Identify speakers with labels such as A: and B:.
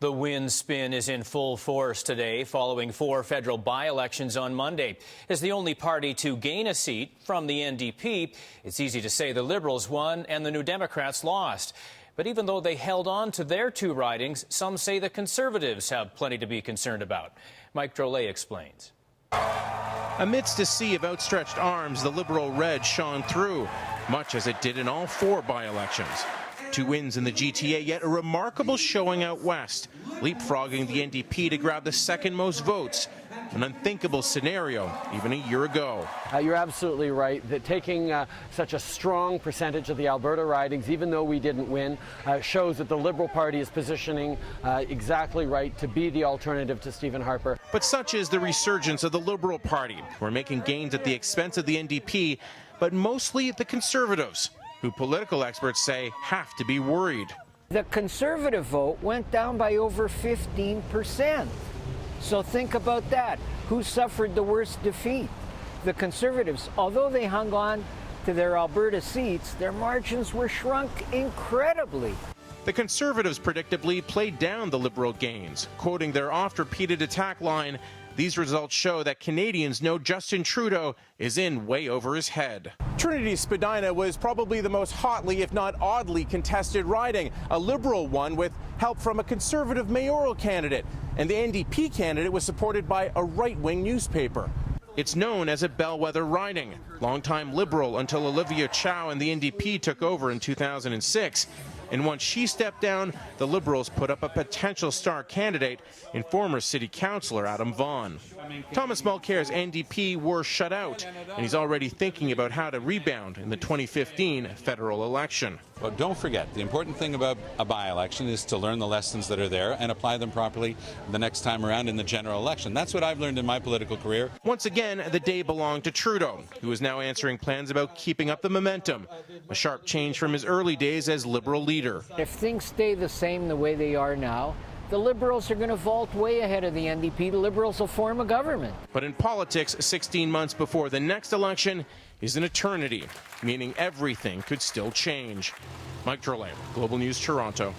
A: The wind spin is in full force today following 4 federal by-elections on Monday. As the only party to gain a seat from the NDP, it's easy to say the Liberals won and the New Democrats lost. But even though they held on to their 2 ridings, some say the Conservatives have plenty to be concerned about. Mike Drolet explains.
B: Amidst a sea of outstretched arms, the Liberal red shone through, much as it did in all 4 by-elections. 2 wins in the GTA, yet a remarkable showing out west, leapfrogging the NDP to grab the second most votes, an unthinkable scenario even a year ago.
C: You're absolutely right that taking such a strong percentage of the Alberta ridings, even though we didn't win, shows that the Liberal Party is positioning exactly right to be the alternative to Stephen Harper.
B: But such is the resurgence of the Liberal Party, who are making gains at the expense of the NDP, but mostly the Conservatives, who political experts say have to be worried.
D: The Conservative vote went down by over 15%. So think about that. Who suffered the worst defeat? The Conservatives. Although they hung on to their Alberta seats, their margins were shrunk incredibly.
B: The Conservatives predictably played down the Liberal gains, quoting their oft-repeated attack line, "These results show that Canadians know Justin Trudeau is in way over his head."
E: Trinity Spadina was probably the most hotly, if not oddly, contested riding, a Liberal one with help from a Conservative mayoral candidate. And the NDP candidate was supported by a right-wing newspaper.
B: It's known as a bellwether riding, longtime Liberal until Olivia Chow and the NDP took over in 2006. And once she stepped down, the Liberals put up a potential star candidate in former City Councillor Adam Vaughan. Thomas Mulcair's NDP were shut out, and he's already thinking about how to rebound in the 2015 federal election.
F: Well, don't forget, the important thing about a by-election is to learn the lessons that are there and apply them properly the next time around in the general election. That's what I've learned in my political career.
B: Once again, the day belonged to Trudeau, who is now answering plans about keeping up the momentum, a sharp change from his early days as Liberal leader.
D: If things stay the same the way they are now, the Liberals are going to vault way ahead of the NDP. The Liberals will form a government.
B: But in politics, 16 months before the next election is an eternity, meaning everything could still change. Mike Drolet, Global News, Toronto.